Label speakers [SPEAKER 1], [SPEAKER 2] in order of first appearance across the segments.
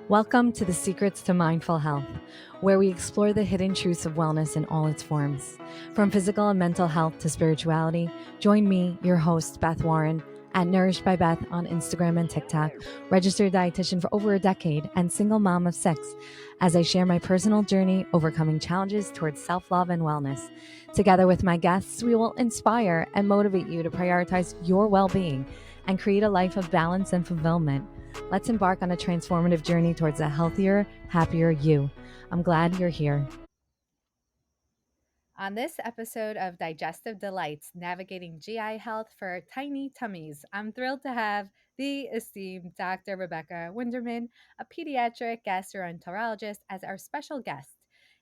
[SPEAKER 1] Welcome to the Secrets to Mindful Health, where we explore the hidden truths of wellness in all its forms. From physical and mental health to spirituality, join me, your host, Beth Warren, at Nourished by Beth on Instagram and TikTok, registered dietitian for over a decade, and single mom of 6, as I share my personal journey overcoming challenges towards self-love and wellness. Together with my guests, we will inspire and motivate you to prioritize your well-being and create a life of balance and fulfillment. Let's embark on a transformative journey towards a healthier, happier you. I'm glad you're here. On this episode of Digestive Delights, navigating GI health for tiny tummies, I'm thrilled to have the esteemed Dr. Rebecca Winderman, a pediatric gastroenterologist, as our special guest.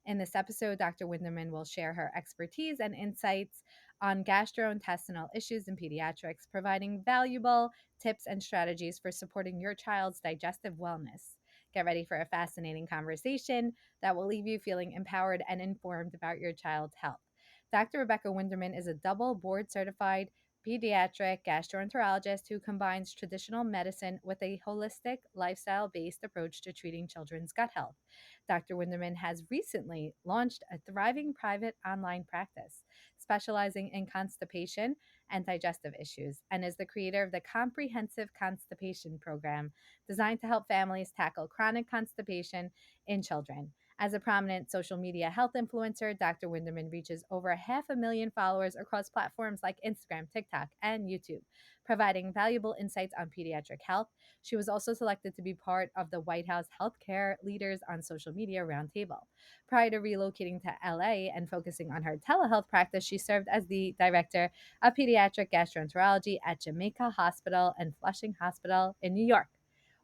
[SPEAKER 1] In this episode, Dr. Winderman will share her expertise and insights on gastrointestinal issues in pediatrics, providing valuable tips and strategies for supporting your child's digestive wellness. Get ready for a fascinating conversation that will leave you feeling empowered and informed about your child's health. Dr. Rebecca Winderman is a double board certified pediatric gastroenterologist who combines traditional medicine with a holistic, lifestyle based approach to treating children's gut health. Dr. Winderman has recently launched a thriving private online practice specializing in constipation and digestive issues, and is the creator of the Comprehensive Constipation Program, designed to help families tackle chronic constipation in children. As a prominent social media health influencer, Dr. Winderman reaches over 500,000 followers across platforms like Instagram, TikTok, and YouTube, providing valuable insights on pediatric health. She was also selected to be part of the White House Healthcare Leaders on Social Media Roundtable. Prior to relocating to LA and focusing on her telehealth practice, she served as the director of pediatric gastroenterology at Jamaica Hospital and Flushing Hospital in New York.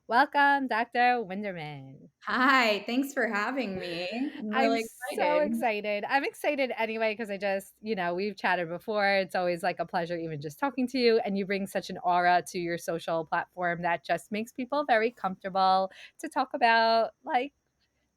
[SPEAKER 1] Welcome, Dr. Winderman.
[SPEAKER 2] Hi, thanks for having me. I'm
[SPEAKER 1] I'm
[SPEAKER 2] really
[SPEAKER 1] so
[SPEAKER 2] excited.
[SPEAKER 1] excited. I'm excited anyway because I just, we've chatted before. It's always like a pleasure even just talking to you. And you bring such an aura to your social platform that just makes people very comfortable to talk about like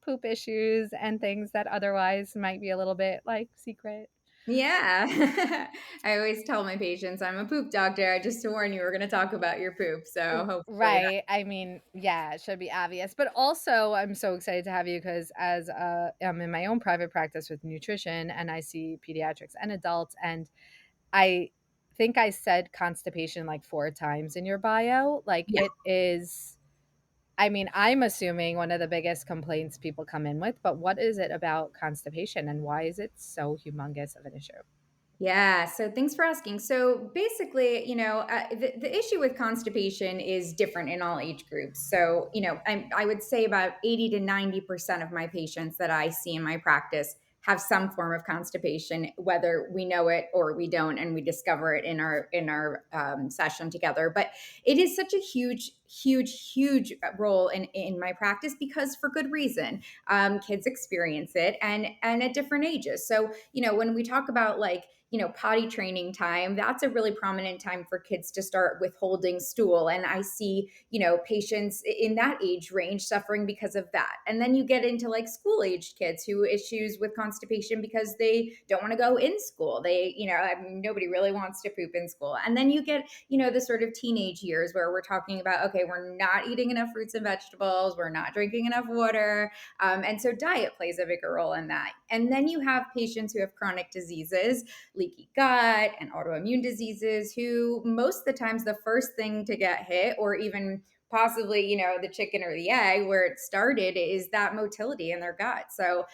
[SPEAKER 1] poop issues and things that otherwise might be a little bit like secret.
[SPEAKER 2] Yeah. I always tell my patients I'm a poop doctor. Just to warn you, we're going to talk about your poop. So hopefully that.
[SPEAKER 1] Right. I mean, yeah, it should be obvious. But also, I'm so excited to have you because as I'm in my own private practice with nutrition and I see pediatrics and adults, and I think I said constipation like 4 times in your bio. Like
[SPEAKER 2] Yeah.
[SPEAKER 1] it is, I mean, I'm assuming one of the biggest complaints people come in with, but what is it about constipation and why is it so humongous of an issue?
[SPEAKER 2] Yeah. So thanks for asking. So basically, the issue with constipation is different in all age groups. So, I would say about 80 to 90% of my patients that I see in my practice have some form of constipation, whether we know it or we don't, and we discover it in our session together. But it is such a huge role in my practice because for good reason. Kids experience it and at different ages. So, when we talk about like potty training time, that's a really prominent time for kids to start withholding stool. And I see, patients in that age range suffering because of that. And then you get into like school aged kids who issues with constipation because they don't want to go in school. I mean, nobody really wants to poop in school. And then you get, the sort of teenage years where we're talking about, okay, we're not eating enough fruits and vegetables, we're not drinking enough water. And so diet plays a bigger role in that. And then you have patients who have chronic diseases, leaky gut and autoimmune diseases, who most of the times the first thing to get hit, or even possibly, the chicken or the egg where it started, is that motility in their gut. So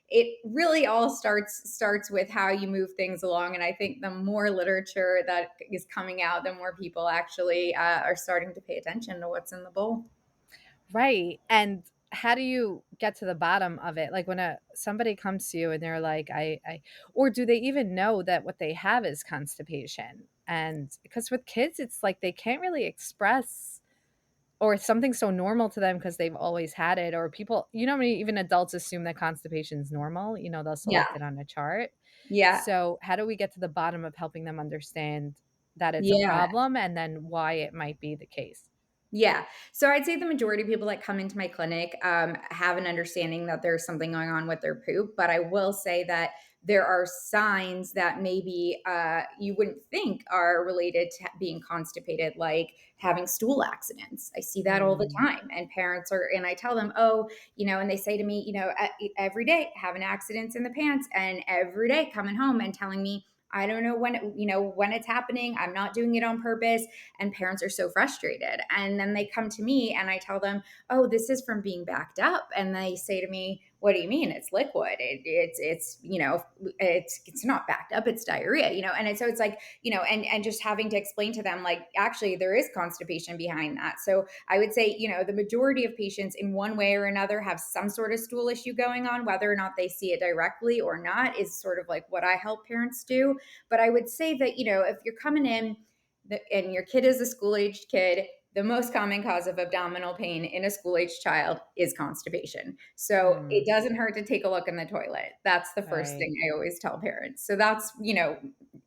[SPEAKER 2] it really all starts with how you move things along. And I think the more literature that is coming out, the more people actually are starting to pay attention to what's in the bowl.
[SPEAKER 1] Right. And how do you get to the bottom of it? Like when somebody comes to you and they're like, or do they even know that what they have is constipation? And because with kids, it's like they can't really express or something so normal to them because they've always had it, or people, even adults assume that constipation is normal. They'll
[SPEAKER 2] Yeah.
[SPEAKER 1] select it on a chart.
[SPEAKER 2] Yeah.
[SPEAKER 1] So how do we get to the bottom of helping them understand that it's a
[SPEAKER 2] Yeah.
[SPEAKER 1] problem and then why it might be the case?
[SPEAKER 2] Yeah. So I'd say the majority of people that come into my clinic have an understanding that there's something going on with their poop. But I will say that there are signs that maybe you wouldn't think are related to being constipated, like having stool accidents. I see that all the
[SPEAKER 1] Mm,
[SPEAKER 2] time. And parents are, and I tell them, oh, and they say to me, every day having accidents in the pants, and every day coming home and telling me, I don't know when it's happening. I'm not doing it on purpose. And parents are so frustrated. And then they come to me and I tell them, oh, this is from being backed up. And they say to me, what do you mean? It's liquid. It's not backed up. It's diarrhea, so it's like, and just having to explain to them, like, actually there is constipation behind that. So I would say, the majority of patients in one way or another have some sort of stool issue going on. Whether or not they see it directly or not is sort of like what I help parents do. But I would say that, if you're coming in and your kid is a school aged kid, the most common cause of abdominal pain in a school aged child is constipation. So it
[SPEAKER 1] mm,
[SPEAKER 2] doesn't hurt to take a look in the toilet. That's the first
[SPEAKER 1] right.
[SPEAKER 2] thing I always tell parents. So that's,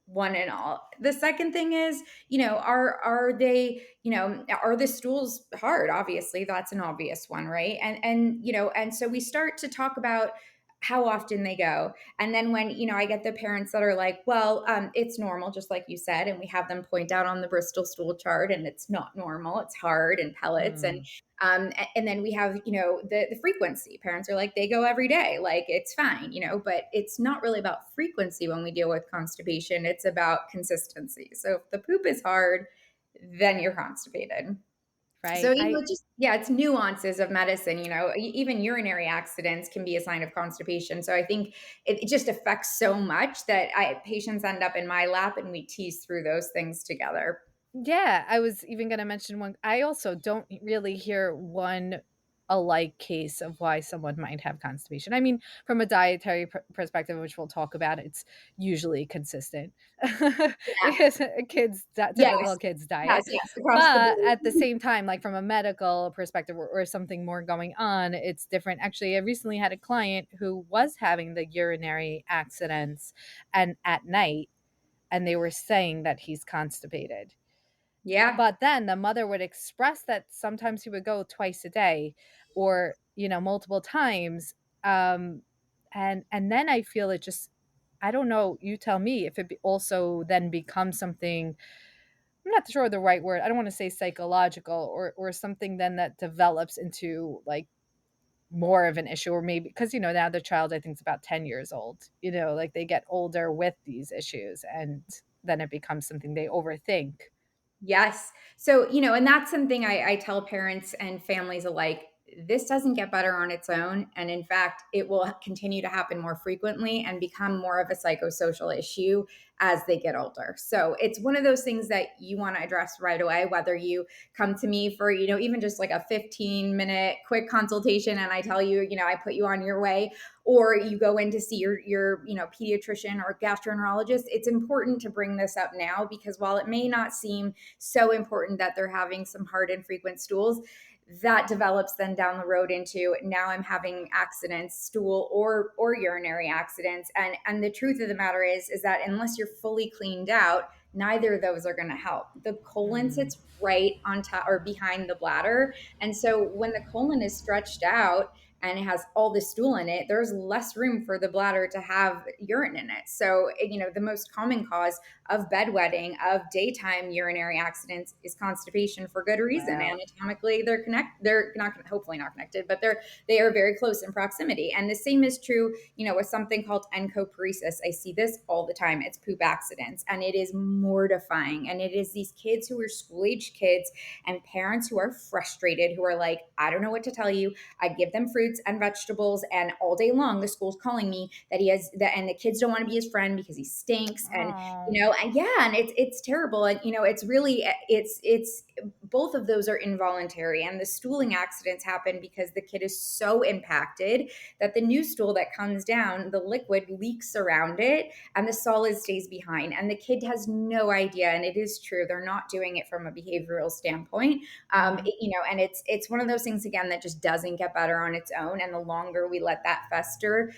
[SPEAKER 2] one and all. The second thing is, are they, are the stools hard? Obviously, that's an obvious one, right? And so we start to talk about how often they go. And then when, I get the parents that are like, well, it's normal, just like you said, and we have them point out on the Bristol stool chart, and it's not normal. It's hard and pellets.
[SPEAKER 1] Mm,
[SPEAKER 2] And then we have, the frequency. Parents are like, they go every day, like it's fine, but it's not really about frequency when we deal with constipation. It's about consistency. So if the poop is hard, then you're constipated. So,
[SPEAKER 1] right.
[SPEAKER 2] yeah, it's nuances of medicine, even urinary accidents can be a sign of constipation. So I think it just affects so much that patients end up in my lap and we tease through those things together.
[SPEAKER 1] Yeah, I was even gonna mention one. I also don't really hear one alike case of why someone might have constipation. I mean, from a dietary perspective, which we'll talk about, it's usually consistent
[SPEAKER 2] Yeah.
[SPEAKER 1] because kids, typical
[SPEAKER 2] Yes.
[SPEAKER 1] kids
[SPEAKER 2] Yes.
[SPEAKER 1] diet.
[SPEAKER 2] Yes. Across the
[SPEAKER 1] But
[SPEAKER 2] board.
[SPEAKER 1] at the same time, like from a medical perspective or something more going on, it's different. Actually, I recently had a client who was having the urinary accidents and at night, and they were saying that he's constipated,
[SPEAKER 2] Yeah.
[SPEAKER 1] but then the mother would express that sometimes he would go twice a day or, multiple times. Um, and then I feel it just, I don't know, you tell me if also then becomes something, I'm not sure the right word. I don't want to say psychological or something then that develops into like more of an issue, or maybe because, now the child I think is about 10 years old, like they get older with these issues and then it becomes something they overthink.
[SPEAKER 2] Yes. So, and that's something I tell parents and families alike. This doesn't get better on its own. And in fact, it will continue to happen more frequently and become more of a psychosocial issue as they get older. So it's one of those things that you want to address right away, whether you come to me for, even just like a 15-minute quick consultation and I tell you, I put you on your way, or you go in to see your pediatrician or gastroenterologist. It's important to bring this up now because while it may not seem so important that they're having some hard and frequent stools, that develops then down the road into now I'm having accidents, stool or urinary accidents. And the truth of the matter is that unless you're fully cleaned out, neither of those are going to help. The colon
[SPEAKER 1] Mm,
[SPEAKER 2] sits right on top or behind the bladder. And so when the colon is stretched out and it has all the stool in it, there's less room for the bladder to have urine in it. So, the most common cause of bedwetting, of daytime urinary accidents is constipation for good reason.
[SPEAKER 1] wow.
[SPEAKER 2] Anatomically, they're not hopefully not connected, but they are very close in proximity. And the same is true, with something called encoparesis. I see this all the time. It's poop accidents, and it is mortifying. And it is these kids who are school-age kids and parents who are frustrated, who are like, I don't know what to tell you. I give them fruits and vegetables, and all day long the school's calling me that he has that, and the kids don't want to be his friend because he stinks. And
[SPEAKER 1] Oh.
[SPEAKER 2] and yeah, and it's terrible. And it's really it's both of those are involuntary, and the stooling accidents happen because the kid is so impacted that the new stool that comes down, the liquid leaks around it and the solid stays behind, and the kid has no idea. And it is true, they're not doing it from a behavioral standpoint.
[SPEAKER 1] Mhm.
[SPEAKER 2] And it's one of those things again that just doesn't get better on its own. And the longer we let that fester,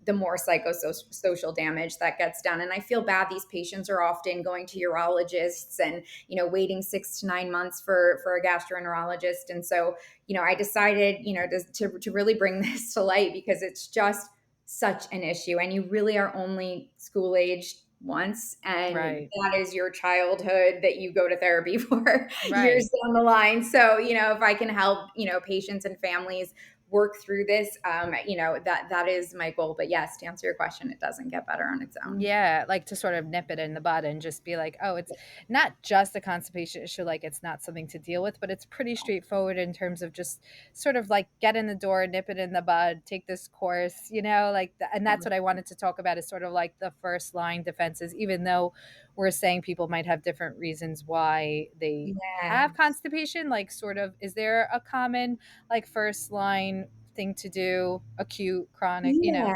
[SPEAKER 2] the more psychosocial damage that gets done. And I feel bad. These patients are often going to urologists and, waiting 6 to 9 months for a gastroenterologist. And so, I decided, to really bring this to light because it's just such an issue. And you really are only school aged once, and
[SPEAKER 1] Right.
[SPEAKER 2] that is your childhood that you go to therapy for years
[SPEAKER 1] Right.
[SPEAKER 2] down the line. So, if I can help, patients and families work through this, that is my goal. But yes, to answer your question, it doesn't get better on its own.
[SPEAKER 1] Yeah, like to sort of nip it in the bud and just be like, oh, it's not just a constipation issue, like it's not something to deal with, but it's pretty straightforward in terms of just sort of like get in the door, nip it in the bud, take this course, and that's what I wanted to talk about is sort of like the first line defenses, even though we're saying people might have different reasons why they have
[SPEAKER 2] Yes.
[SPEAKER 1] constipation, like sort of, is there a common like first line thing to do, acute, chronic,
[SPEAKER 2] Yeah.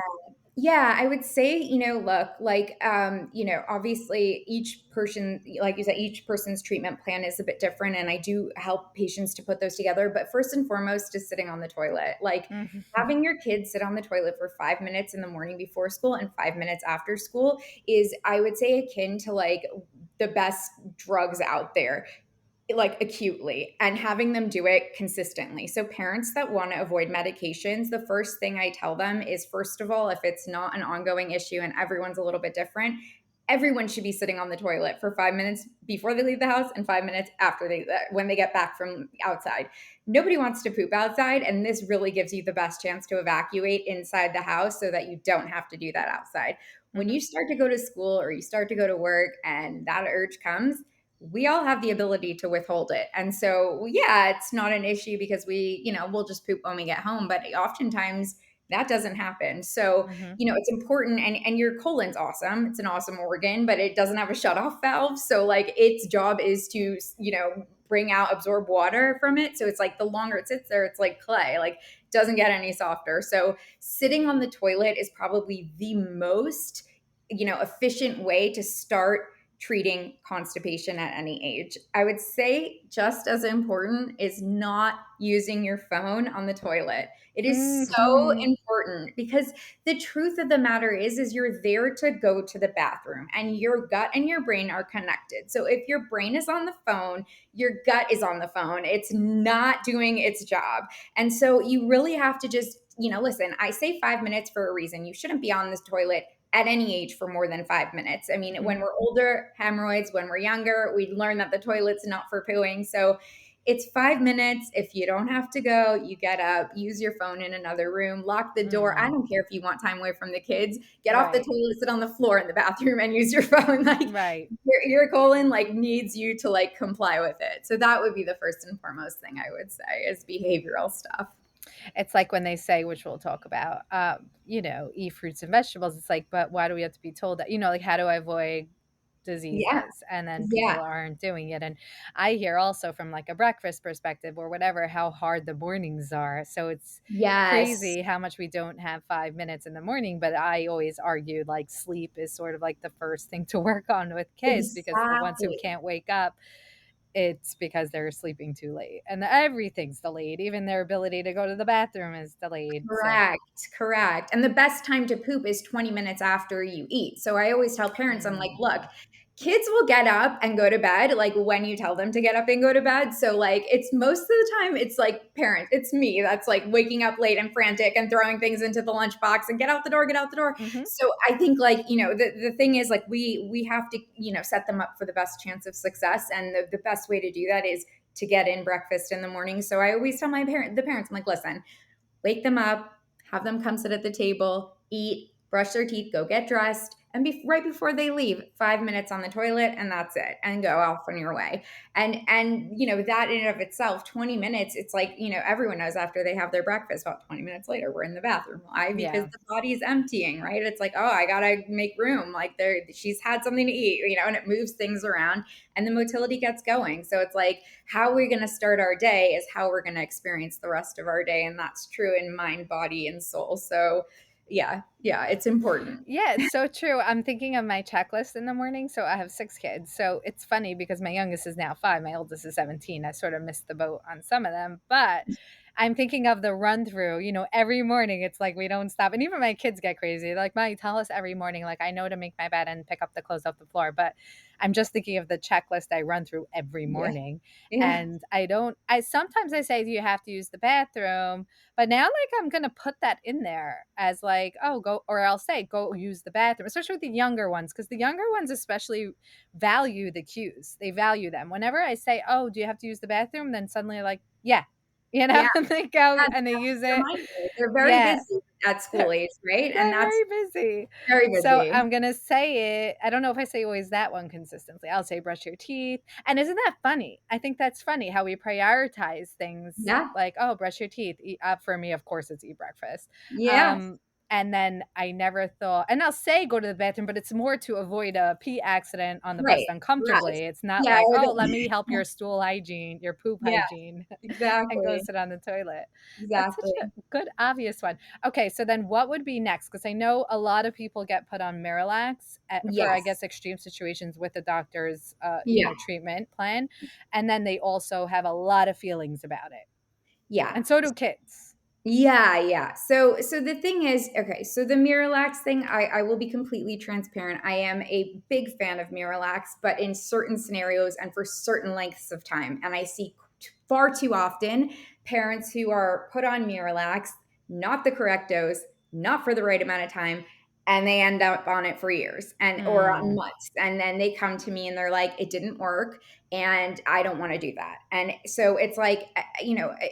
[SPEAKER 2] Yeah, I would say, look, like, obviously each person, like you said, each person's treatment plan is a bit different. And I do help patients to put those together. But first and foremost is sitting on the toilet. Like
[SPEAKER 1] Mhm.
[SPEAKER 2] having your kids sit on the toilet for 5 minutes in the morning before school and 5 minutes after school is, I would say, akin to like the best drugs out there, like acutely, and having them do it consistently. So parents that want to avoid medications, the first thing I tell them is, first of all, if it's not an ongoing issue and everyone's a little bit different, everyone should be sitting on the toilet for 5 minutes before they leave the house and 5 minutes after when they get back from outside. Nobody wants to poop outside, and this really gives you the best chance to evacuate inside the house so that you don't have to do that outside. When
[SPEAKER 1] Mhm.
[SPEAKER 2] you start to go to school or you start to go to work and that urge comes, we all have the ability to withhold it. And so, yeah, it's not an issue because we'll just poop when we get home, but oftentimes that doesn't happen. So,
[SPEAKER 1] Mhm.
[SPEAKER 2] it's important, and your colon's awesome. It's an awesome organ, but it doesn't have a shutoff valve. So like its job is to, bring out, absorb water from it. So it's like the longer it sits there, it's like clay, like doesn't get any softer. So sitting on the toilet is probably the most, efficient way to start treating constipation at any age. I would say just as important is not using your phone on the toilet. It is so
[SPEAKER 1] Mhm.
[SPEAKER 2] important because the truth of the matter is you're there to go to the bathroom, and your gut and your brain are connected. So if your brain is on the phone, your gut is on the phone. It's not doing its job. And so you really have to just, listen, I say 5 minutes for a reason. You shouldn't be on this toilet at any age for more than 5 minutes. I mean, when
[SPEAKER 1] Mhm.
[SPEAKER 2] we're older, hemorrhoids, when we're younger, we learn that the toilet's not for pooing. So it's 5 minutes. If you don't have to go, you get up, use your phone in another room, lock the door. I
[SPEAKER 1] Mm.
[SPEAKER 2] don't care if you want time away from the kids. Get off the
[SPEAKER 1] Right.
[SPEAKER 2] toilet, sit on the floor in the bathroom and use your phone. Like
[SPEAKER 1] Right.
[SPEAKER 2] your colon like needs you to like comply with it. So that would be the first and foremost thing I would say is behavioral stuff.
[SPEAKER 1] It's like when they say, which we'll talk about, eat fruits and vegetables. It's like, but why do we have to be told that? Like, how do I avoid
[SPEAKER 2] Yeah.
[SPEAKER 1] diseases? And then
[SPEAKER 2] Yeah.
[SPEAKER 1] people aren't doing it. And I hear also from like a breakfast perspective or whatever, how hard the mornings are. So it's
[SPEAKER 2] Yes.
[SPEAKER 1] crazy how much we don't have 5 minutes in the morning. But I always argue like sleep is sort of like the first thing to work on with kids because the ones who
[SPEAKER 2] Exactly.
[SPEAKER 1] can't wake up, it's because they're sleeping too late and everything's delayed. Even their ability to go to the bathroom is delayed. So,
[SPEAKER 2] Correct, correct. And the best time to poop is 20 minutes after you eat. So I always tell parents, I'm like, look,
[SPEAKER 1] mm,
[SPEAKER 2] kids will get up and go to bed like when you tell them to get up and go to bed. So like it's most of the time it's like parents, it's me that's like waking up late and frantic and throwing things into the lunchbox and get out the door, get out the door.
[SPEAKER 1] mhm,
[SPEAKER 2] So I think like, the thing is like we have to, set them up for the best chance of success. And the best way to do that is to get in breakfast in the morning. So I always tell the parents, I'm like, listen, wake them up, have them come sit at the table, eat, brush their teeth, go get dressed, and right before they leave, 5 minutes on the toilet, and that's it, and go off on your way. And that in and of itself, 20 minutes, it's like everyone knows after they have their breakfast, about 20 minutes later, we're in the bathroom. Why? Because
[SPEAKER 1] yeah.
[SPEAKER 2] the body's emptying, right? It's like, oh, I gotta make room. Like she's had something to eat, and it moves things around, and the motility gets going. So it's like how we're going to start our day is how we're going to experience the rest of our day. And that's true in mind, body, and soul. So, yeah, it's important.
[SPEAKER 1] Yeah, it's so true. I'm thinking of my checklist in the morning. So I have 6 kids. So it's funny because my youngest is now 5, my oldest is 17. I sort of missed the boat on some of them, but I'm thinking of the run through, every morning it's like we don't stop. And even my kids get crazy. They're like, "Mommy, tell us every morning." Like, I know to make my bed and pick up the clothes off the floor, but I'm just thinking of the checklist I run through every
[SPEAKER 2] Yeah.
[SPEAKER 1] morning.
[SPEAKER 2] Yeah.
[SPEAKER 1] And I sometimes I say, "Do you have to use the bathroom?" But now, like, I'm gonna put that in there as like, "Oh, go," or I'll say, "Go use the bathroom," especially with the younger ones, because the younger ones especially value the cues. They value them. Whenever I say, "Oh, do you have to use the bathroom?" Then suddenly, like, yeah,
[SPEAKER 2] Yeah.
[SPEAKER 1] and they go
[SPEAKER 2] That's
[SPEAKER 1] and they use it.
[SPEAKER 2] reminder. They're very
[SPEAKER 1] Yeah,
[SPEAKER 2] busy at
[SPEAKER 1] they're
[SPEAKER 2] school age, right? And
[SPEAKER 1] they're
[SPEAKER 2] that's
[SPEAKER 1] very busy.
[SPEAKER 2] very
[SPEAKER 1] So
[SPEAKER 2] busy.
[SPEAKER 1] I'm gonna say it. I don't know if I say always that one consistently. I'll say brush your teeth. And isn't that funny? I think that's funny how we prioritize things
[SPEAKER 2] Yeah.
[SPEAKER 1] like, oh, brush your teeth. For me, of course, it's eat breakfast.
[SPEAKER 2] Yes.
[SPEAKER 1] Um, and then I never thought, and I'll say go to the bathroom, but it's more to avoid a pee accident on the bus
[SPEAKER 2] Right. Right.
[SPEAKER 1] uncomfortably. It's not
[SPEAKER 2] Yeah,
[SPEAKER 1] like,
[SPEAKER 2] or
[SPEAKER 1] oh, let
[SPEAKER 2] the
[SPEAKER 1] me help your stool hygiene, your poop
[SPEAKER 2] Yeah,
[SPEAKER 1] hygiene, and go
[SPEAKER 2] exactly.
[SPEAKER 1] sit on the toilet. That's such a
[SPEAKER 2] Exactly.
[SPEAKER 1] good, obvious one. Okay, so then what would be next? Because I know a lot of people get put on Miralax for, I
[SPEAKER 2] Yes.
[SPEAKER 1] guess, extreme situations with the doctor's,
[SPEAKER 2] Yeah.
[SPEAKER 1] treatment plan, and then they also have a lot of feelings about it,
[SPEAKER 2] Yeah.
[SPEAKER 1] and so do kids.
[SPEAKER 2] Yeah, yeah. So the thing is, okay, so the Miralax thing, I will be completely transparent. I am a big fan of Miralax, but in certain scenarios and for certain lengths of time. And I see far too often parents who are put on Miralax, not the correct dose, not for the right amount of time, and they end up on it for years and or
[SPEAKER 1] Mm,
[SPEAKER 2] months. And then they come to me and they're like, it didn't work and I don't want to do that. And so it's like,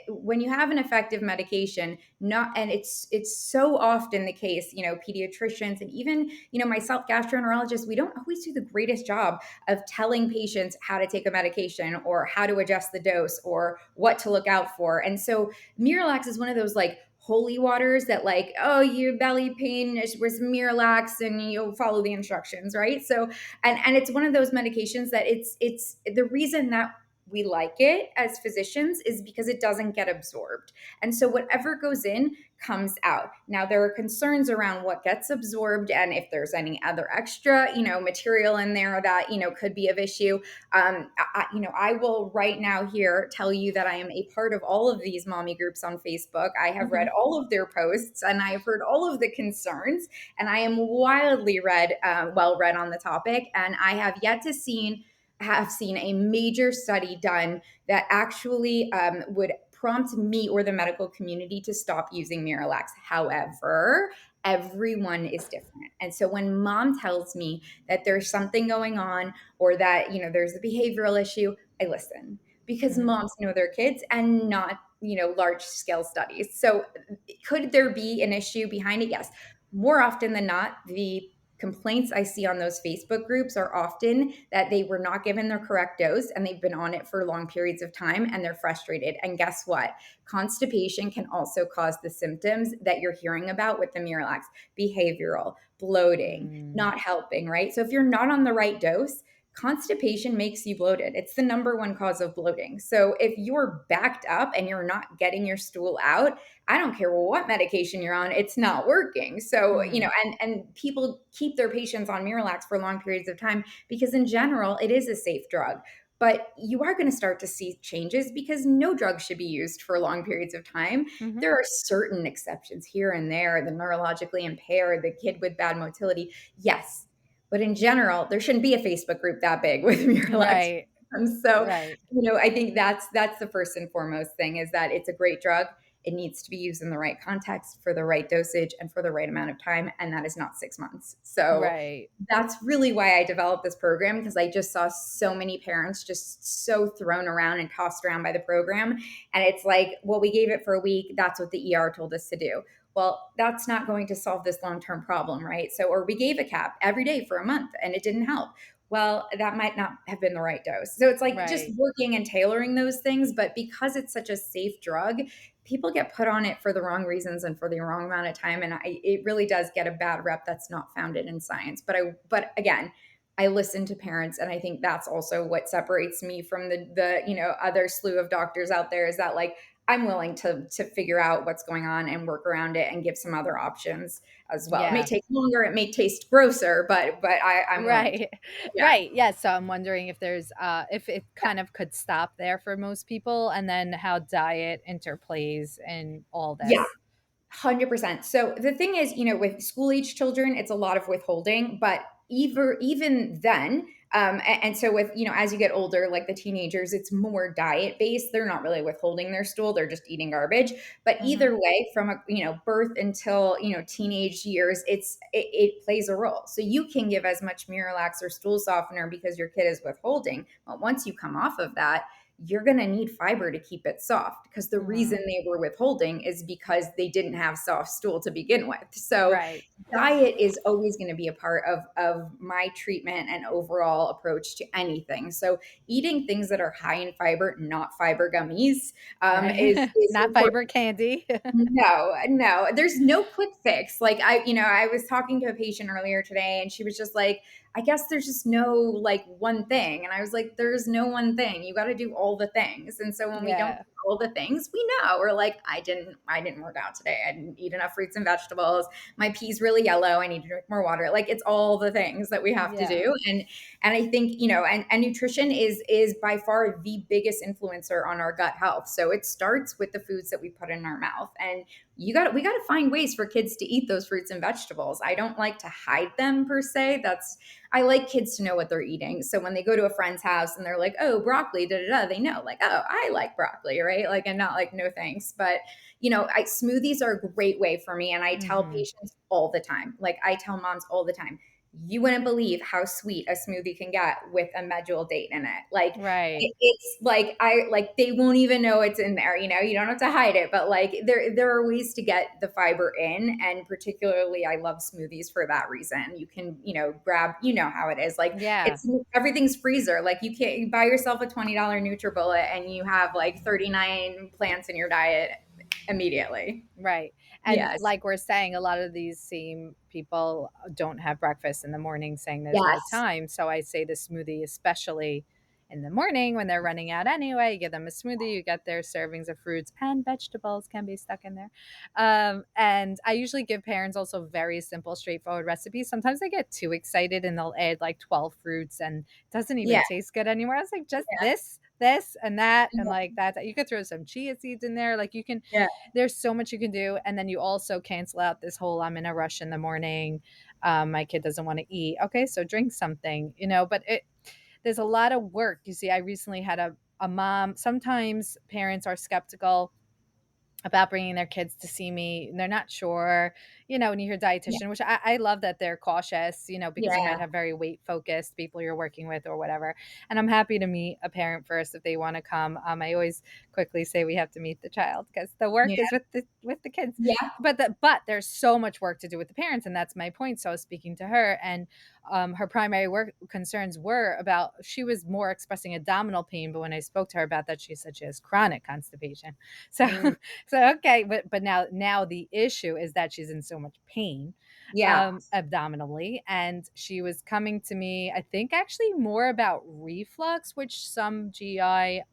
[SPEAKER 2] when you have an effective medication, not and it's so often the case, pediatricians and even, myself, gastroenterologists, we don't always do the greatest job of telling patients how to take a medication or how to adjust the dose or what to look out for. And so Miralax is one of those like holy waters that like, oh, your belly pain is with Miralax and you'll follow the instructions, right? So and it's one of those medications that it's the reason that we like it as physicians is because it doesn't get absorbed. And so whatever goes in comes out. Now there are concerns around what gets absorbed and if there's any other extra, material in there that, could be of issue. I will right now here tell you that I am a part of all of these mommy groups on Facebook. I have read
[SPEAKER 1] mhm,
[SPEAKER 2] all of their posts and I have heard all of the concerns and I am wildly well read on the topic. And I have yet to have seen a major study done that actually would prompt me or the medical community to stop using Miralax. However, everyone is different. And so when mom tells me that there's something going on or that, there's a behavioral issue, I listen because
[SPEAKER 1] mhm,
[SPEAKER 2] moms know their kids and not, large scale studies. So could there be an issue behind it? Yes. More often than not, the complaints I see on those Facebook groups are often that they were not given their correct dose and they've been on it for long periods of time and they're frustrated. And guess what? Constipation can also cause the symptoms that you're hearing about with the Miralax: behavioral, bloating,
[SPEAKER 1] mm,
[SPEAKER 2] not helping, right? So if you're not on the right dose, constipation makes you bloated. It's the number one cause of bloating. So if you're backed up and you're not getting your stool out, I don't care what medication you're on, it's not working. So,
[SPEAKER 1] mhm,
[SPEAKER 2] and people keep their patients on Miralax for long periods of time because in general, it is a safe drug. But you are going to start to see changes because no drug should be used for long periods of time.
[SPEAKER 1] mhm,
[SPEAKER 2] There are certain exceptions here and there, the neurologically impaired, the kid with bad motility. Yes, but in general, there shouldn't be a Facebook group that big with Miralax.
[SPEAKER 1] right,
[SPEAKER 2] So,
[SPEAKER 1] right,
[SPEAKER 2] I think that's the first and foremost thing is that it's a great drug. It needs to be used in the right context for the right dosage and for the right amount of time, and that is not 6 months. So
[SPEAKER 1] right,
[SPEAKER 2] that's really why I developed this program because I just saw so many parents just so thrown around and tossed around by the program. And it's like, well, we gave it for a week. That's what the ER told us to do. Well, that's not going to solve this long term problem, right? So, or we gave a cap every day for a month and it didn't help. Well, that might not have been the right dose. So it's like just
[SPEAKER 1] right,
[SPEAKER 2] working and tailoring those things. But because it's such a safe drug, people get put on it for the wrong reasons and for the wrong amount of time. And it really does get a bad rep that's not founded in science. But again, I listen to parents, and I think that's also what separates me from the other slew of doctors out there is that like I'm willing to figure out what's going on and work around it and give some other options as well. It may
[SPEAKER 1] Yeah.
[SPEAKER 2] take longer, it may taste grosser, but I'm willing to.
[SPEAKER 1] Right.
[SPEAKER 2] Yeah.
[SPEAKER 1] Right. Yeah, so I'm wondering if there's if it kind of could stop there for most people, and then how diet interplays in all
[SPEAKER 2] Yeah.
[SPEAKER 1] this.
[SPEAKER 2] 100%. So the thing is, with school age children, it's a lot of withholding, but even then, and so with, as you get older, like the teenagers, it's more diet based. They're not really withholding their stool; they're just eating garbage. But
[SPEAKER 1] Mhm.
[SPEAKER 2] either way, from birth until teenage years, it plays a role. So you can give as much Miralax or stool softener because your kid is withholding, but once you come off of that, you're going to need fiber to keep it soft, because the reason
[SPEAKER 1] Mhm.
[SPEAKER 2] they were withholding is because they didn't have soft stool to begin with. So
[SPEAKER 1] Right.
[SPEAKER 2] diet is always going to be a part of my treatment and overall approach to anything. So eating things that are high in fiber, not fiber gummies,
[SPEAKER 1] Right.
[SPEAKER 2] is
[SPEAKER 1] Not
[SPEAKER 2] important.
[SPEAKER 1] fiber candy.
[SPEAKER 2] No, no, there's no quick fix. Like I was talking to a patient earlier today and she was just like, I guess there's just no like one thing. And I was like, there's no one thing. You got to do all the things. And so when we don't
[SPEAKER 1] Yeah.
[SPEAKER 2] do all the things, we know we're like, I didn't work out today. I didn't eat enough fruits and vegetables. My pee's really yellow. I need to drink more water. Like it's all the things that we have to
[SPEAKER 1] Yeah.
[SPEAKER 2] do. And I think, and nutrition is by far the biggest influencer on our gut health. So it starts with the foods that we put in our mouth. And we got to find ways for kids to eat those fruits and vegetables. I don't like to hide them per se. I like kids to know what they're eating. So when they go to a friend's house and they're like, "Oh, broccoli," da da da, they know like, "Oh, I like broccoli," right? Like, and not like, "No thanks." But smoothies are a great way for me, and I tell
[SPEAKER 1] Mhm.
[SPEAKER 2] patients all the time. Like I tell moms all the time, you wouldn't believe how sweet a smoothie can get with a medjool date in it. Like
[SPEAKER 1] Right.
[SPEAKER 2] it's like I like they won't even know it's in there. You don't have to hide it, but like there are ways to get the fiber in, and particularly I love smoothies for that reason. You can grab how it is like
[SPEAKER 1] Yeah.
[SPEAKER 2] it's everything's freezer. Like you buy yourself a $20 NutriBullet and you have like 39 plants in your diet immediately.
[SPEAKER 1] Right. And
[SPEAKER 2] Yes,
[SPEAKER 1] like we're saying, a lot of these same people don't have breakfast in the morning, saying there's no
[SPEAKER 2] yes,
[SPEAKER 1] time. So I say the smoothie, especially in the morning when they're running out anyway, you give them a smoothie, you get their servings of fruits and vegetables can be stuck in there. And I usually give parents also very simple, straightforward recipes. Sometimes they get too excited and they'll add like 12 fruits and it doesn't even
[SPEAKER 2] yeah,
[SPEAKER 1] taste good anymore. I was like, just
[SPEAKER 2] yeah,
[SPEAKER 1] this, and that, and
[SPEAKER 2] yeah,
[SPEAKER 1] like that. You could throw some chia seeds in there. Like you can
[SPEAKER 2] yeah.
[SPEAKER 1] there's so much you can do, and then you also cancel out this whole I'm in a rush in the morning, my kid doesn't want to eat, okay, so drink something, but there's a lot of work. You see, I recently had a mom. Sometimes parents are skeptical about bringing their kids to see me. They're not sure, when you hear
[SPEAKER 2] Yeah,
[SPEAKER 1] dietitian, which I love that they're cautious, because you
[SPEAKER 2] yeah,
[SPEAKER 1] might have very weight focused people you're working with or whatever. And I'm happy to meet a parent first if they want to come. I always quickly say we have to meet the child because the work
[SPEAKER 2] yeah,
[SPEAKER 1] is with the kids.
[SPEAKER 2] yeah.
[SPEAKER 1] But there's so much work to do with the parents, and that's my point. So I was speaking to her, and her primary work concerns were about she was more expressing abdominal pain, but when I spoke to her about that, she said she has chronic constipation. So
[SPEAKER 2] Mm,
[SPEAKER 1] so okay, but now the issue is that she's in so much pain
[SPEAKER 2] yeah,
[SPEAKER 1] abdominally, and she was coming to me, I think, actually more about reflux, which some GI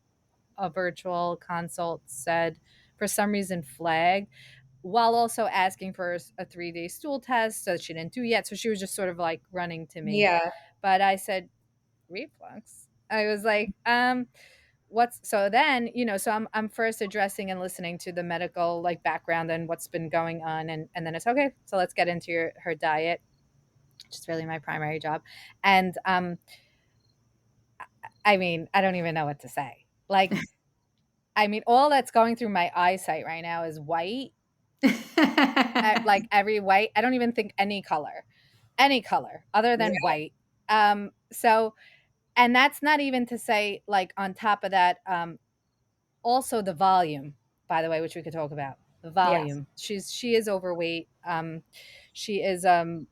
[SPEAKER 1] a virtual consult said for some reason flagged, while also asking for a 3-day stool test that she didn't do yet. So she was just sort of like running to me,
[SPEAKER 2] yeah.
[SPEAKER 1] but I said reflux. I was like, what's so then, so I'm first addressing and listening to the medical like background and what's been going on, and then it's okay, so let's get into her diet, which is really my primary job. And I mean, I don't even know what to say. Like, I mean, all that's going through my eyesight right now is white, like every white. I don't even think any color other than
[SPEAKER 2] Yeah,
[SPEAKER 1] white. So, and that's not even to say like on top of that, also the volume, by the way, which we could talk about. The
[SPEAKER 2] yes,
[SPEAKER 1] volume. She is overweight. She is a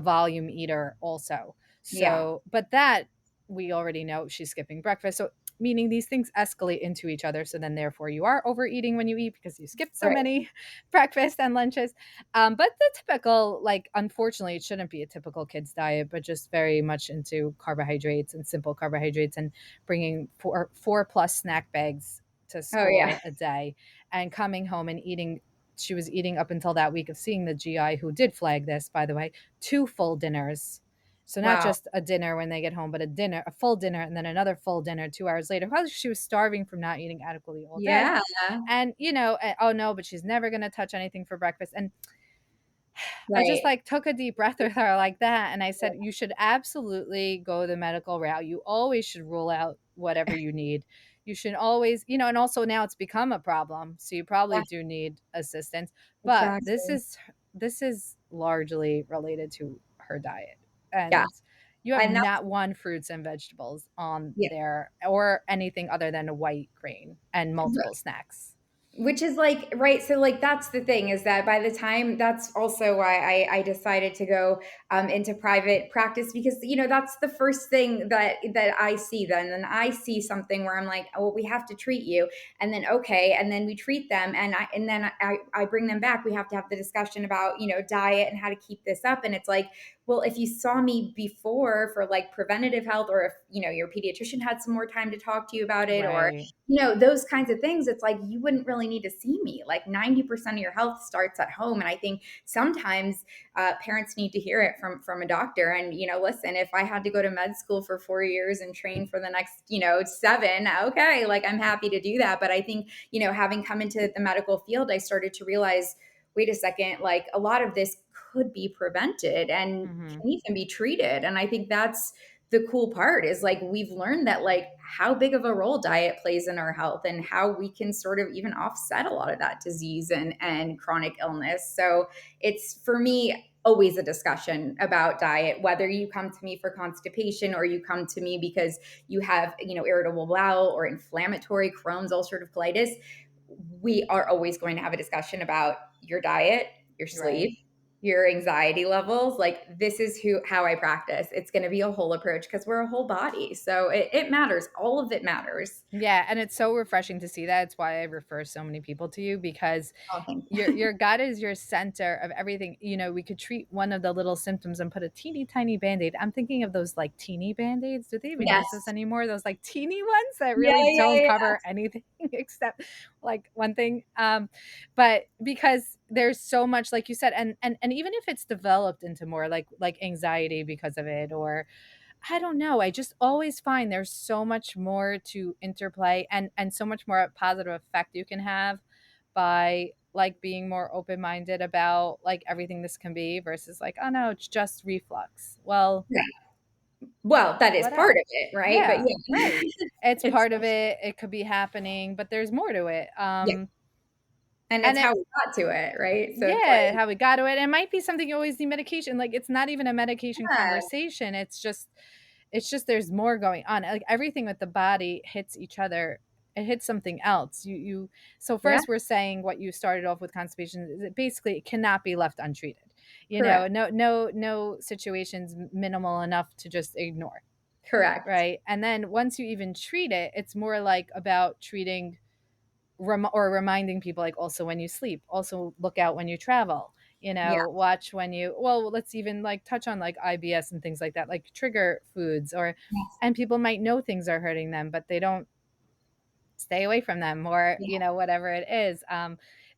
[SPEAKER 1] volume eater also.
[SPEAKER 2] yeah,
[SPEAKER 1] So, but that we already know she's skipping breakfast. So, meaning these things escalate into each other. So then, therefore, you are overeating when you eat because you skipped so
[SPEAKER 2] right.
[SPEAKER 1] many breakfast and lunches. But the typical, like, unfortunately, it shouldn't be a typical kid's diet, but just very much into carbohydrates and simple carbohydrates and bringing four plus snack bags to
[SPEAKER 2] Oh, yeah.
[SPEAKER 1] school a day and coming home and eating. She was eating up until that week of seeing the GI, who did flag this, by the way, two full dinners. So not
[SPEAKER 2] Wow.
[SPEAKER 1] just a dinner when they get home, but a dinner, a full dinner, and then another full dinner 2 hours later. Probably she was starving from not eating adequately all day.
[SPEAKER 2] Yeah.
[SPEAKER 1] And, oh no, but she's never going to touch anything for breakfast. And I just
[SPEAKER 2] Right.
[SPEAKER 1] like took a deep breath with her like that. And I said, you should absolutely go the medical route. You always should rule out whatever you need. You should always, and also now it's become a problem. So you probably
[SPEAKER 2] Yeah,
[SPEAKER 1] do need assistance. But
[SPEAKER 2] exactly.
[SPEAKER 1] this is largely related to her diet.
[SPEAKER 2] Yeah.
[SPEAKER 1] And you have
[SPEAKER 2] And that
[SPEAKER 1] not one fruits and vegetables on
[SPEAKER 2] yeah.
[SPEAKER 1] there or anything other than a white grain and multiple snacks.
[SPEAKER 2] Which is like right, so, like, that's the thing is that by the time that's also why I decided to go, into private practice because, that's the first thing that I see then, and I see something where I'm like, "Oh, well, we have to treat you," and then, "Okay," and then we treat them, and then I bring them back, we have to have the discussion about, diet and how to keep this up, and it's like, well, if you saw me before for, like, preventative health or if, your pediatrician had some more time to talk to you about it or
[SPEAKER 1] Right.
[SPEAKER 2] those kinds of things, it's like you wouldn't really need to see me. Like 90% of your health starts at home. And I think sometimes parents need to hear it from a doctor. And, listen, if I had to go to med school for 4 years and train for the next, 7, okay, like I'm happy to do that. But I think, having come into the medical field, I started to realize, wait a second, like a lot of this could be prevented and
[SPEAKER 1] Hmm.
[SPEAKER 2] can even be treated. And I think that's the cool part is like we've learned that like how big of a role diet plays in our health and how we can sort of even offset a lot of that disease and chronic illness. So it's for me always a discussion about diet, whether you come to me for constipation or you come to me because you have, irritable bowel or inflammatory Crohn's ulcerative colitis. We are always going to have a discussion about your diet, your
[SPEAKER 1] Right.
[SPEAKER 2] sleep, your anxiety levels. Like this is how I practice. It's going to be a whole approach because we're a whole body. So it matters. All of it matters.
[SPEAKER 1] Yeah, and it's so refreshing to see that. It's why I refer so many people to you because
[SPEAKER 2] Oh, thank
[SPEAKER 1] your gut is your center of everything. We could treat one of the little symptoms and put a teeny tiny band-aid. I'm thinking of those like teeny band-aids. Do they even use
[SPEAKER 2] Yes.
[SPEAKER 1] those anymore? Those like teeny ones that
[SPEAKER 2] Yeah,
[SPEAKER 1] really
[SPEAKER 2] yeah,
[SPEAKER 1] don't
[SPEAKER 2] yeah.
[SPEAKER 1] cover anything except like one thing. But because there's so much, like you said, and even if it's developed into more like anxiety because of it or I don't know. I just always find there's so much more to interplay and so much more positive effect you can have by like being more open-minded about like everything this can be versus like, oh no, it's just reflux. Well,
[SPEAKER 2] Yeah. Well, that is
[SPEAKER 1] what
[SPEAKER 2] part
[SPEAKER 1] else?
[SPEAKER 2] of it, right? But
[SPEAKER 1] Yeah,
[SPEAKER 2] yeah,
[SPEAKER 1] right. It's
[SPEAKER 2] it's
[SPEAKER 1] part of it. It could be happening, but there's more to it.
[SPEAKER 2] yeah, and
[SPEAKER 1] And
[SPEAKER 2] it's how
[SPEAKER 1] it
[SPEAKER 2] we got to it, right? So it's
[SPEAKER 1] Yeah,
[SPEAKER 2] like,
[SPEAKER 1] how we got to it. It might be something you always need medication. Like it's not even a medication
[SPEAKER 2] yeah,
[SPEAKER 1] conversation. It's just there's more going on. Like everything with the body hits each other. It hits something else. So
[SPEAKER 2] yeah,
[SPEAKER 1] first we're saying what you started off with constipation is that basically it cannot be left untreated.
[SPEAKER 2] correct,
[SPEAKER 1] No situations minimal enough to just ignore,
[SPEAKER 2] correct.
[SPEAKER 1] right? And then once you even treat it, it's more like about treating or reminding people like also when you sleep, also look out when you travel,
[SPEAKER 2] Yeah,
[SPEAKER 1] watch when you well let's even like touch on like IBS and things like that, like trigger foods or
[SPEAKER 2] yes,
[SPEAKER 1] and people might know things are hurting them but they don't stay away from them or
[SPEAKER 2] yeah,
[SPEAKER 1] whatever it is.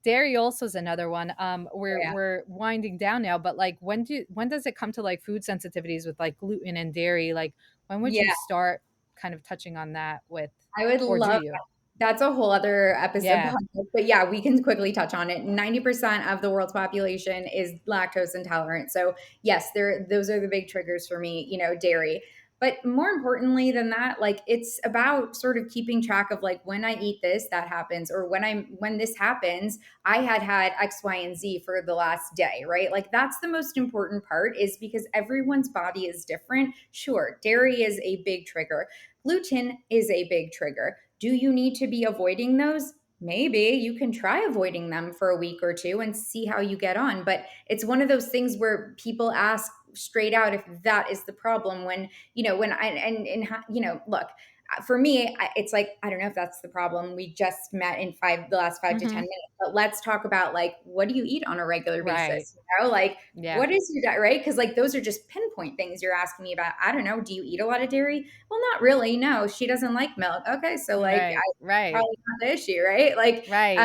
[SPEAKER 1] Dairy also is another one.
[SPEAKER 2] oh,
[SPEAKER 1] we're
[SPEAKER 2] yeah,
[SPEAKER 1] we're winding down now, but like when does it come to like food sensitivities with like gluten and dairy, like when would you
[SPEAKER 2] yeah.
[SPEAKER 1] start kind of touching on that with
[SPEAKER 2] I would
[SPEAKER 1] or do
[SPEAKER 2] love
[SPEAKER 1] you?
[SPEAKER 2] that's a whole other episode
[SPEAKER 1] Yeah.
[SPEAKER 2] podcast, but yeah, we can quickly touch on it. 90% of the world's population is lactose intolerant. So, yes, those are the big triggers for me, dairy. But more importantly than that, like it's about sort of keeping track of like when I eat this, that happens, or when this happens, I had X, Y, and Z for the last day, right? Like that's the most important part is because everyone's body is different. Sure, dairy is a big trigger. Gluten is a big trigger. Do you need to be avoiding those? Maybe you can try avoiding them for a week or two and see how you get on. But it's one of those things where people ask straight out if that is the problem when, when I, and look, for me, it's like, I don't know if that's the problem. We just met in the last 5 to 10
[SPEAKER 1] Mhm.
[SPEAKER 2] minutes, but let's talk about like, what do you eat on a regular
[SPEAKER 1] Right.
[SPEAKER 2] basis? You know, like,
[SPEAKER 1] Yeah.
[SPEAKER 2] what is your diet, right? Because like those are just pinpoint things you're asking me about. I don't know. Do you eat a lot of dairy? Well, not really. No, she doesn't like milk. Okay, so like,
[SPEAKER 1] Right. Right.
[SPEAKER 2] probably not the issue, right? Like, uh,
[SPEAKER 1] Right.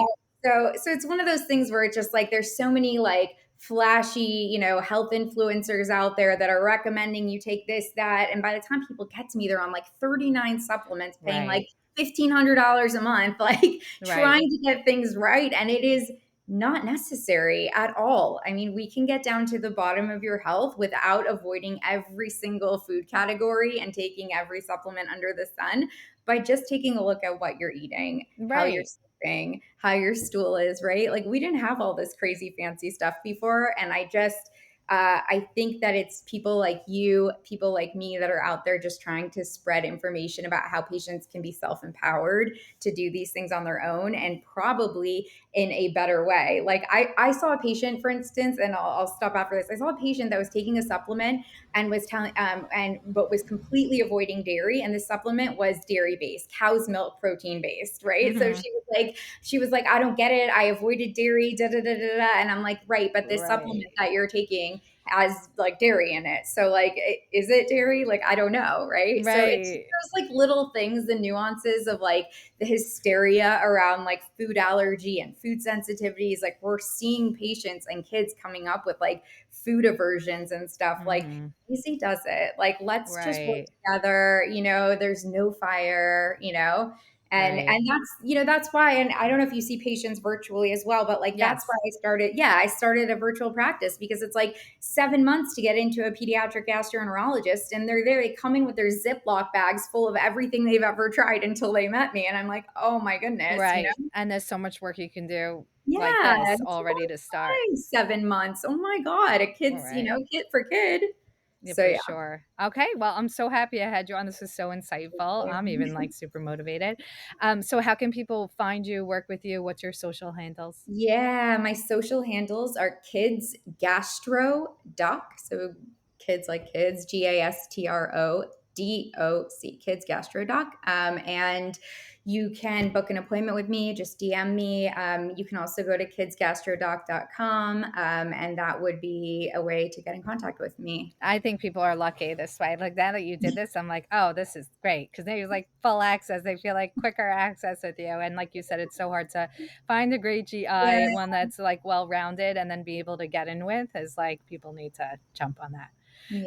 [SPEAKER 2] so it's one of those things where it's just like there's so many like flashy, health influencers out there that are recommending you take this, that, and by the time people get to me, they're on like 39 supplements, paying like
[SPEAKER 1] Right.
[SPEAKER 2] $1,500 a month, like
[SPEAKER 1] Right.
[SPEAKER 2] trying to get things right, and it is not necessary at all. I mean, we can get down to the bottom of your health without avoiding every single food category and taking every supplement under the sun by just taking a look at what you're eating, how you're
[SPEAKER 1] Right.
[SPEAKER 2] sleeping, how your stool is, right? Like we didn't have all this crazy fancy stuff before. And I think that it's people like you, people like me that are out there just trying to spread information about how patients can be self empowered to do these things on their own and probably in a better way. Like I saw a patient, for instance, and I'll stop after this. I saw a patient that was taking a supplement and was telling, but was completely avoiding dairy. And the supplement was dairy based, cow's milk protein based, right? So
[SPEAKER 1] Mhm.
[SPEAKER 2] she was like, I don't get it. I avoided dairy, da da da da da. And I'm like, right, but this supplement
[SPEAKER 1] Right.
[SPEAKER 2] that you're taking has like dairy in it. So like, is it dairy? Like, I don't know, right? So it's just
[SPEAKER 1] Right.
[SPEAKER 2] those like little things, the nuances of like the hysteria around like food allergy and food sensitivities. Like we're seeing patients and kids coming up with like food aversions and stuff. Like
[SPEAKER 1] Mhm.
[SPEAKER 2] easy does it. Like let's just work
[SPEAKER 1] Right.
[SPEAKER 2] together. There's no fire. And
[SPEAKER 1] Right.
[SPEAKER 2] that's why, and I don't know if you see patients virtually as well, but like that's why
[SPEAKER 1] Yes.
[SPEAKER 2] I started a virtual practice because it's like 7 months to get into a pediatric gastroenterologist, and they're there, they come in with their Ziploc bags full of everything they've ever tried until they met me, and I'm like, oh my goodness,
[SPEAKER 1] Right. And there's so much work you can do like
[SPEAKER 2] yeah,
[SPEAKER 1] this
[SPEAKER 2] it's a
[SPEAKER 1] already to start.
[SPEAKER 2] long time, 7 months, oh my god, a
[SPEAKER 1] All
[SPEAKER 2] kid's,
[SPEAKER 1] right.
[SPEAKER 2] kid for kid.
[SPEAKER 1] Yeah,
[SPEAKER 2] So
[SPEAKER 1] for
[SPEAKER 2] yeah.
[SPEAKER 1] sure. Okay. Well, I'm so happy I had you on. This was so insightful. I'm even
[SPEAKER 2] Yeah.
[SPEAKER 1] like super motivated. So how can people find you, work with you? What's your social handles?
[SPEAKER 2] Yeah, my social handles are kids gastro doc. So kids like kids, GASTRODOC, kids gastro doc. And you can book an appointment with me, just DM me. You can also go to kidsgastrodoc.com, and that would be a way to get in contact with me.
[SPEAKER 1] I think people are lucky this way. Like now that you did this, I'm like, oh, this is great because there's like full access. They feel like quicker access with you, and like you said, it's so hard to find a great
[SPEAKER 2] Yeah,
[SPEAKER 1] GI one that's like well rounded and then be able to get in with. Is like people need to jump on that.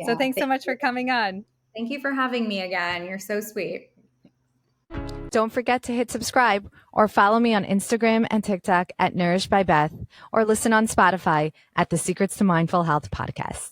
[SPEAKER 1] So
[SPEAKER 2] yeah.
[SPEAKER 1] thanks so much for coming on.
[SPEAKER 2] Thank you for having me again. You're so sweet.
[SPEAKER 1] Don't forget to hit subscribe or follow me on Instagram and TikTok at Nourished by Beth or listen on Spotify at the Secrets to Mindful Health podcast.